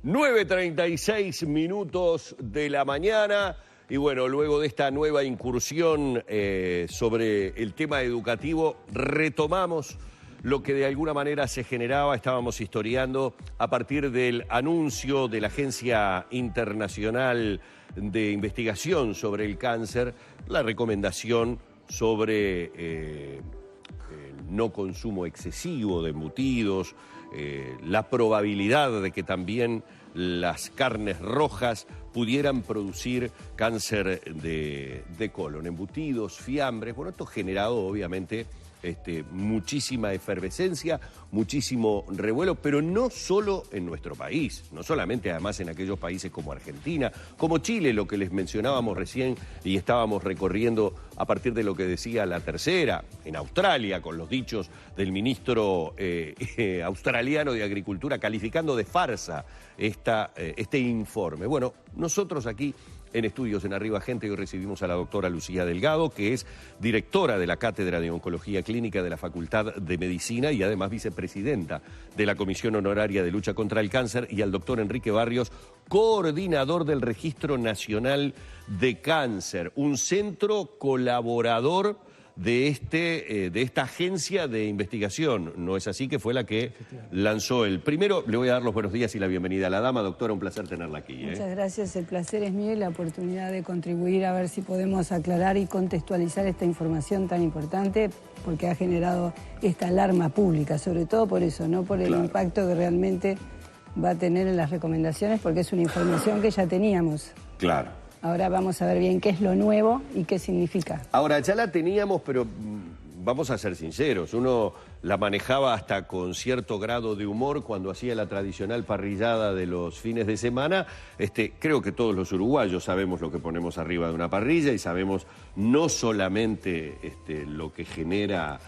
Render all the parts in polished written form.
9:36 de la mañana. Y bueno, luego de esta nueva incursión sobre el tema educativo, retomamos lo que de alguna manera se generaba, estábamos historiando a partir del anuncio de la Agencia Internacional de Investigación sobre el Cáncer, la recomendación sobre el no consumo excesivo de embutidos, la probabilidad de que también las carnes rojas pudieran producir cáncer de colon, embutidos, fiambres. Bueno, esto ha generado obviamente muchísima efervescencia, muchísimo revuelo, pero no solo en nuestro país, no solamente además en aquellos países como Argentina, como Chile, lo que les mencionábamos recién y estábamos recorriendo a partir de lo que decía La Tercera, en Australia, con los dichos del ministro australiano de Agricultura calificando de farsa este informe. Bueno, nosotros aquí en Estudios en Arriba Gente hoy recibimos a la doctora Lucía Delgado, que es directora de la Cátedra de Oncología Clínica de la Facultad de Medicina y además vicepresidenta de la Comisión Honoraria de Lucha contra el Cáncer, y al doctor Enrique Barrios, coordinador del Registro Nacional de Cáncer, un centro colaborador de esta agencia de investigación. ¿No es así? Que fue la que lanzó el primero. Le voy a dar los buenos días y la bienvenida a la dama. Doctora, un placer tenerla aquí. Muchas gracias, el placer es mío y la oportunidad de contribuir a ver si podemos aclarar y contextualizar esta información tan importante, porque ha generado esta alarma pública, sobre todo por eso, no por el impacto que realmente va a tener en las recomendaciones, porque es una información que ya teníamos. Claro. Ahora vamos a ver bien qué es lo nuevo y qué significa. Ahora, ya la teníamos, pero vamos a ser sinceros, uno la manejaba hasta con cierto grado de humor cuando hacía la tradicional parrillada de los fines de semana. Creo que todos los uruguayos sabemos lo que ponemos arriba de una parrilla y sabemos no solamente lo que genera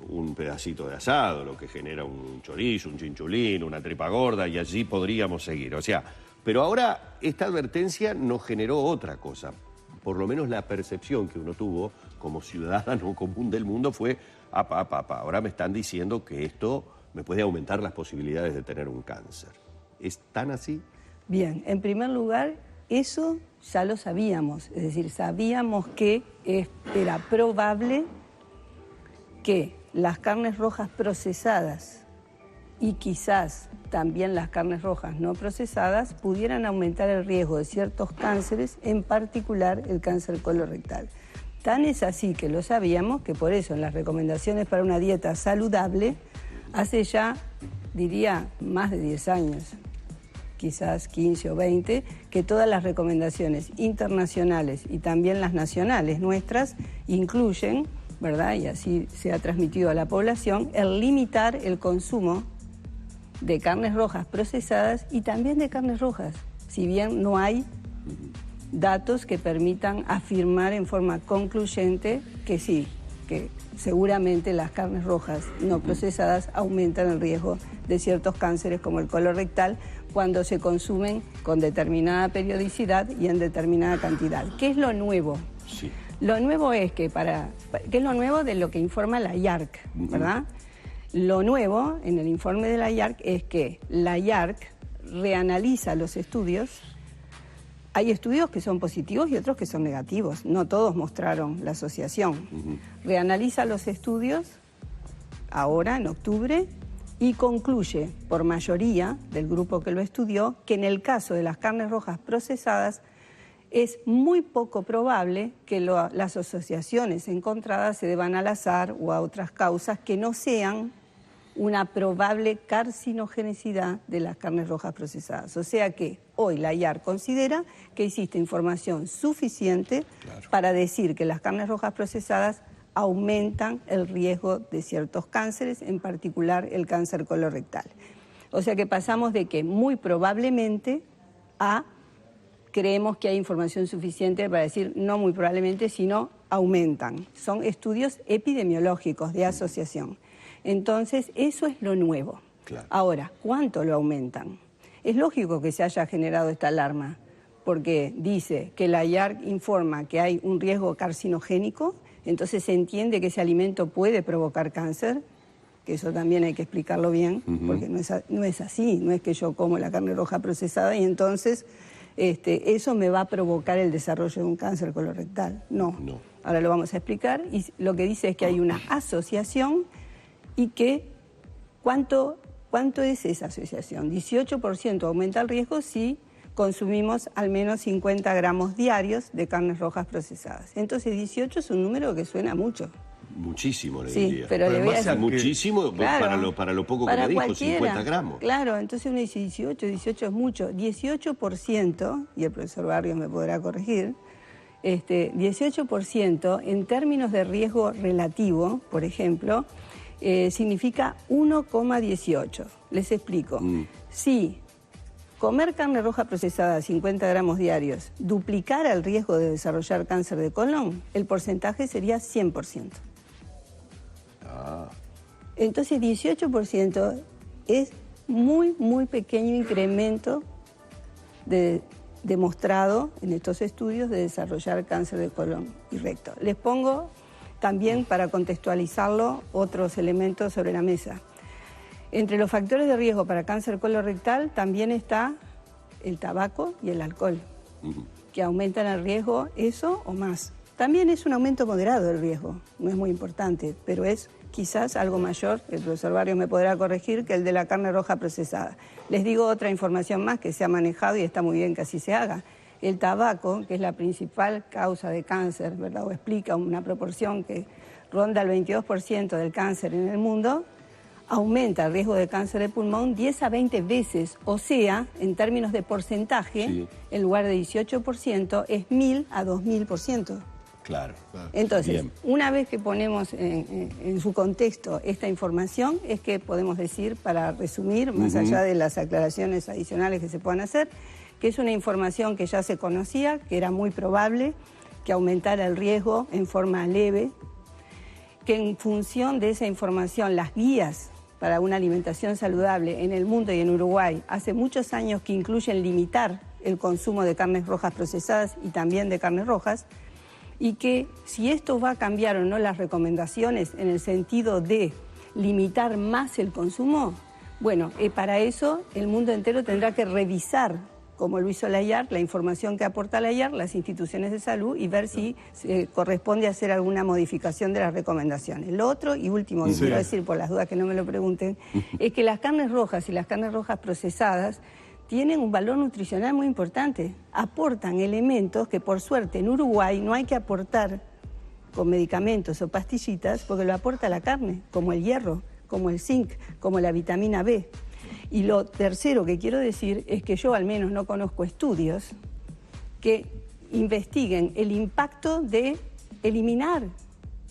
un pedacito de asado, lo que genera un chorizo, un chinchulín, una tripa gorda, y allí podríamos seguir. O sea, pero ahora esta advertencia nos generó otra cosa. Por lo menos la percepción que uno tuvo como ciudadano común del mundo fue, ahora me están diciendo que esto me puede aumentar las posibilidades de tener un cáncer. ¿Es tan así? Bien, en primer lugar, eso ya lo sabíamos. Es decir, sabíamos que era probable que las carnes rojas procesadas y quizás también las carnes rojas no procesadas pudieran aumentar el riesgo de ciertos cánceres, en particular el cáncer colorectal. Tan es así que lo sabíamos que por eso en las recomendaciones para una dieta saludable, hace ya, diría, más de 10 años, quizás 15 o 20, que todas las recomendaciones internacionales y también las nacionales nuestras incluyen, ¿verdad?, y así se ha transmitido a la población, el limitar el consumo de carnes rojas procesadas y también de carnes rojas, si bien no hay datos que permitan afirmar en forma concluyente que sí, que seguramente las carnes rojas no procesadas aumentan el riesgo de ciertos cánceres como el colorectal cuando se consumen con determinada periodicidad y en determinada cantidad. ¿Qué es lo nuevo? Sí. Lo nuevo es que ¿qué es lo nuevo de lo que informa la IARC, verdad? Lo nuevo en el informe de la IARC es que la IARC reanaliza los estudios. Hay estudios que son positivos y otros que son negativos. No todos mostraron la asociación. Reanaliza los estudios ahora, en octubre, y concluye, por mayoría del grupo que lo estudió, que en el caso de las carnes rojas procesadas es muy poco probable que las asociaciones encontradas se deban al azar o a otras causas que no sean una probable carcinogenicidad de las carnes rojas procesadas. O sea que hoy la IARC considera que existe información suficiente para decir que las carnes rojas procesadas aumentan el riesgo de ciertos cánceres, en particular el cáncer colorectal. O sea que pasamos de que muy probablemente a creemos que hay información suficiente para decir no muy probablemente, sino aumentan. Son estudios epidemiológicos de asociación. Entonces, eso es lo nuevo. Claro. Ahora, ¿cuánto lo aumentan? Es lógico que se haya generado esta alarma, porque dice que la IARC informa que hay un riesgo carcinogénico, entonces se entiende que ese alimento puede provocar cáncer, que eso también hay que explicarlo bien, porque no es así, no es que yo como la carne roja procesada y entonces eso me va a provocar el desarrollo de un cáncer colorectal. No. Ahora lo vamos a explicar y lo que dice es que hay una asociación y que ¿cuánto es esa asociación? 18% aumenta el riesgo si consumimos al menos 50 gramos diarios de carnes rojas procesadas. Entonces 18 es un número que suena mucho. Muchísimo, le diría. Sí, pero le voy a decir... Muchísimo, claro, para lo poco que me dijo, cualquiera. 50 gramos. Claro, entonces uno dice 18 es mucho. 18%, y el profesor Barrios me podrá corregir, 18% en términos de riesgo relativo, por ejemplo, significa 1,18. Les explico. Si comer carne roja procesada 50 gramos diarios duplicara el riesgo de desarrollar cáncer de colon, el porcentaje sería 100%. Entonces 18% es muy pequeño incremento demostrado en estos estudios de desarrollar cáncer de colon y recto. Les pongo también, para contextualizarlo, otros elementos sobre la mesa. Entre los factores de riesgo para cáncer colorectal también está el tabaco y el alcohol, que aumentan el riesgo eso o más. También es un aumento moderado del riesgo, no es muy importante, pero es quizás algo mayor, el profesor Barrios me podrá corregir, que el de la carne roja procesada. Les digo otra información más que se ha manejado y está muy bien que así se haga. El tabaco, que es la principal causa de cáncer, ¿verdad? O explica una proporción que ronda el 22% del cáncer en el mundo, aumenta el riesgo de cáncer de pulmón 10 a 20 veces. O sea, en términos de porcentaje, en lugar de 18%, es 1000 a 2000%. Claro. Entonces, bien, una vez que ponemos en su contexto esta información, es que podemos decir, para resumir, más allá de las aclaraciones adicionales que se puedan hacer, que es una información que ya se conocía, que era muy probable que aumentara el riesgo en forma leve, que en función de esa información, las guías para una alimentación saludable en el mundo y en Uruguay, hace muchos años que incluyen limitar el consumo de carnes rojas procesadas y también de carnes rojas, y que si esto va a cambiar o no las recomendaciones en el sentido de limitar más el consumo, bueno, para eso el mundo entero tendrá que revisar, como lo hizo la IARC, la información que aporta la IARC, las instituciones de salud, y ver si corresponde hacer alguna modificación de las recomendaciones. Lo otro y último que quiero decir, por las dudas que no me lo pregunten, es que las carnes rojas y las carnes rojas procesadas tienen un valor nutricional muy importante. Aportan elementos que, por suerte, en Uruguay no hay que aportar con medicamentos o pastillitas, porque lo aporta la carne, como el hierro, como el zinc, como la vitamina B. Y lo tercero que quiero decir es que yo al menos no conozco estudios que investiguen el impacto de eliminar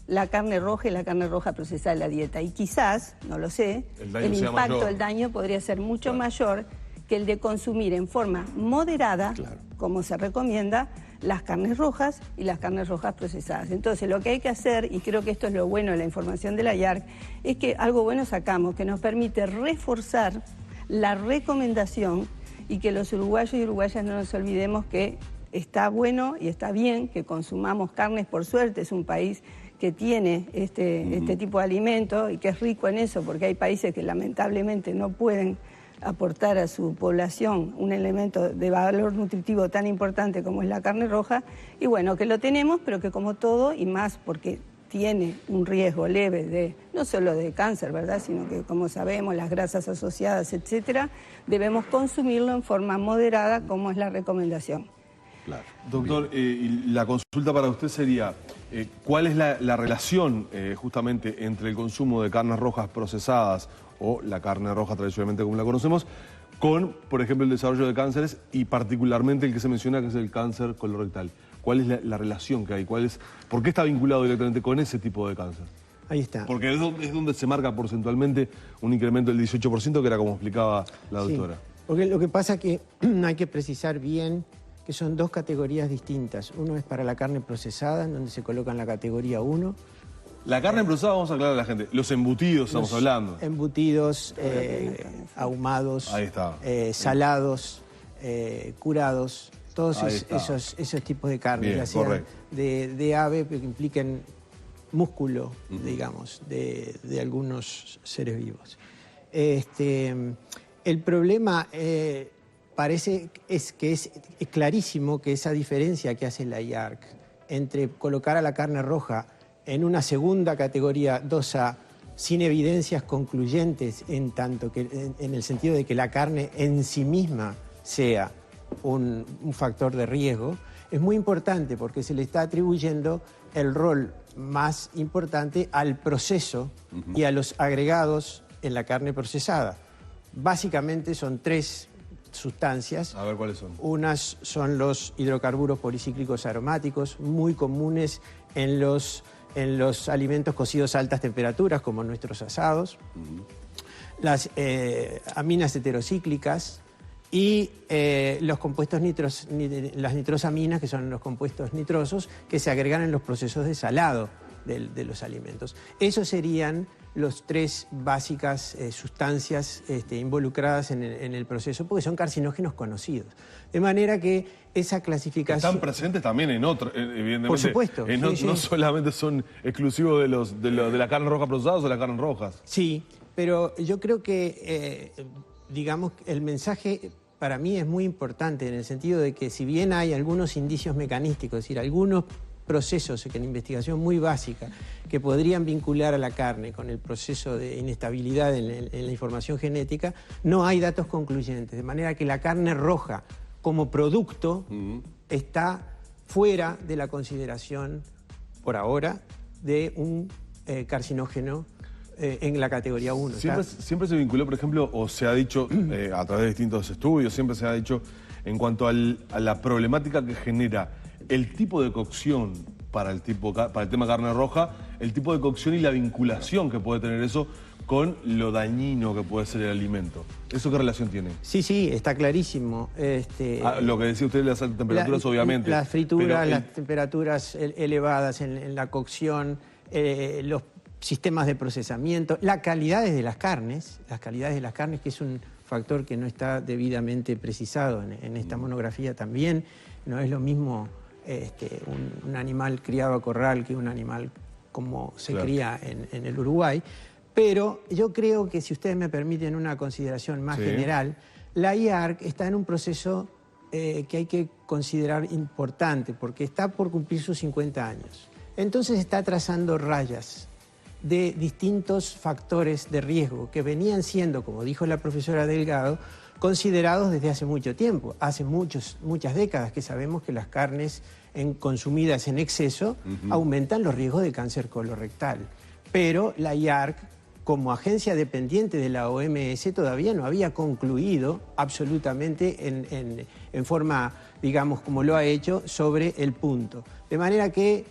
la carne roja y la carne roja procesada de la dieta. Y quizás, no lo sé, el impacto, el daño podría ser mucho mayor que el de consumir en forma moderada, como se recomienda, las carnes rojas y las carnes rojas procesadas. Entonces, lo que hay que hacer, y creo que esto es lo bueno de la información de la IARC, es que algo bueno sacamos, que nos permite reforzar la recomendación y que los uruguayos y uruguayas no nos olvidemos que está bueno y está bien que consumamos carnes. Por suerte es un país que tiene este tipo de alimento y que es rico en eso, porque hay países que lamentablemente no pueden aportar a su población un elemento de valor nutritivo tan importante como es la carne roja, y bueno, que lo tenemos, pero que como todo, y más porque tiene un riesgo leve de, no solo de cáncer, ¿verdad?, sino que, como sabemos, las grasas asociadas, etcétera, debemos consumirlo en forma moderada, como es la recomendación. Claro. Doctor, y la consulta para usted sería, ¿cuál es la relación justamente entre el consumo de carnes rojas procesadas o la carne roja tradicionalmente como la conocemos, con, por ejemplo, el desarrollo de cánceres y particularmente el que se menciona, que es el cáncer colorectal? ¿Cuál es la relación que hay? ¿Por qué está vinculado directamente con ese tipo de cáncer? Ahí está. Porque es donde se marca porcentualmente un incremento del 18%, que era como explicaba la doctora. Sí, porque lo que pasa es que hay que precisar bien que son dos categorías distintas. Uno es para la carne procesada, en donde se coloca en la categoría 1. La carne procesada, vamos a aclarar a la gente, los embutidos estamos hablando. Embutidos, ahumados, salados, curados, todos esos tipos de carne, bien, ya sea de ave, que impliquen músculo, digamos, de algunos seres vivos. El problema parece que es clarísimo que esa diferencia que hace la IARC entre colocar a la carne roja en una segunda categoría 2A sin evidencias concluyentes en tanto que en el sentido de que la carne en sí misma sea un factor de riesgo, es muy importante porque se le está atribuyendo el rol más importante al proceso y a los agregados en la carne procesada. Básicamente son 3 sustancias. A ver cuáles son. Unas son los hidrocarburos policíclicos aromáticos, muy comunes en los alimentos cocidos a altas temperaturas, como nuestros asados. Las aminas heterocíclicas y los compuestos las nitrosaminas, que son los compuestos nitrosos, que se agregan en los procesos de salado de los alimentos. Esos serían los 3 básicas sustancias involucradas en el proceso, porque son carcinógenos conocidos. De manera que esa clasificación... Están presentes también en otros, evidentemente. Por supuesto. No solamente son exclusivos de la carne roja procesada o de las carnes rojas. Sí, pero yo creo que, digamos, el mensaje para mí es muy importante en el sentido de que si bien hay algunos indicios mecanísticos, es decir, algunos procesos en investigación muy básica que podrían vincular a la carne con el proceso de inestabilidad en la información genética, no hay datos concluyentes. De manera que la carne roja como producto está fuera de la consideración, por ahora, de un carcinógeno en la categoría 1. Siempre se vinculó, por ejemplo, o se ha dicho a través de distintos estudios, siempre se ha dicho en cuanto a la problemática que genera el tipo de cocción para el tema carne roja, el tipo de cocción y la vinculación que puede tener eso con lo dañino que puede ser el alimento. ¿Eso qué relación tiene? Sí, está clarísimo. Lo que decía usted de las altas temperaturas, obviamente. Las frituras, las temperaturas elevadas en la cocción, los sistemas de procesamiento, las calidades de las carnes, que es un factor que no está debidamente precisado en esta monografía también. No es lo mismo un animal criado a corral que un animal como se cría en el Uruguay. Pero yo creo que, si ustedes me permiten una consideración más general, la IARC está en un proceso que hay que considerar importante, porque está por cumplir sus 50 años. Entonces está trazando rayas de distintos factores de riesgo que venían siendo, como dijo la profesora Delgado, considerados desde hace mucho tiempo. Hace muchas décadas que sabemos que las carnes consumidas en exceso aumentan los riesgos de cáncer colorectal. Pero la IARC, como agencia dependiente de la OMS, todavía no había concluido absolutamente en forma, digamos, como lo ha hecho, sobre el punto. De manera que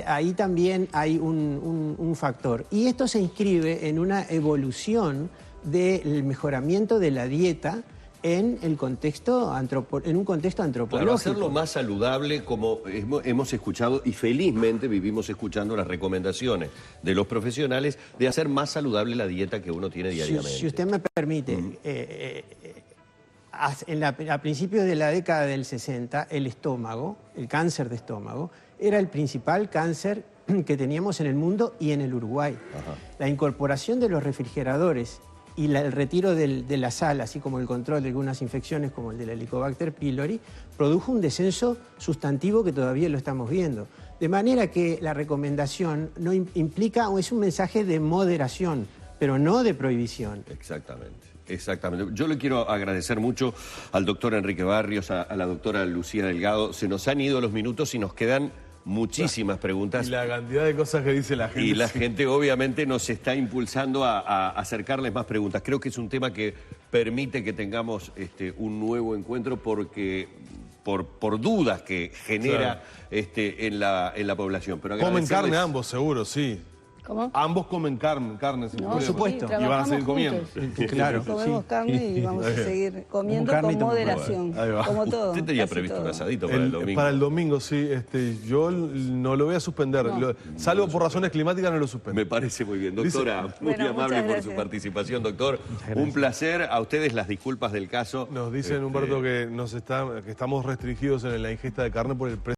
ahí también hay un factor. Y esto se inscribe en una evolución del mejoramiento de la dieta en un contexto antropológico. Claro, hacerlo más saludable, como hemos escuchado, y felizmente vivimos escuchando las recomendaciones de los profesionales de hacer más saludable la dieta que uno tiene diariamente. Si usted me permite, a principios de la década del 60, el cáncer de estómago, era el principal cáncer que teníamos en el mundo y en el Uruguay. La incorporación de los refrigeradores y el retiro de la sal, así como el control de algunas infecciones como el del Helicobacter pylori, produjo un descenso sustantivo que todavía lo estamos viendo. De manera que la recomendación no implica, o es un mensaje de moderación, pero no de prohibición. Exactamente. Yo le quiero agradecer mucho al doctor Enrique Barrios, a la doctora Lucía Delgado. Se nos han ido los minutos y nos quedan muchísimas preguntas. Y la cantidad de cosas que dice la gente. Y la gente obviamente nos está impulsando a acercarles más preguntas. Creo que es un tema que permite que tengamos un nuevo encuentro, porque por dudas que genera en la población. Pero comen carne ambos, seguro, sí. ¿Cómo? Ambos comen carne, sin Por supuesto. Y van a seguir comiendo. Claro. Comemos carne y vamos a seguir comiendo con moderación. Como todo. Usted tenía previsto un asadito para el domingo. Para el domingo, sí. Yo no lo voy a suspender. Salvo por razones climáticas, no lo suspendo. Me parece muy bien. Doctora, muy amable por su participación, doctor. Un placer. A ustedes las disculpas del caso. Nos dicen, Humberto, que estamos restringidos en la ingesta de carne por el precio.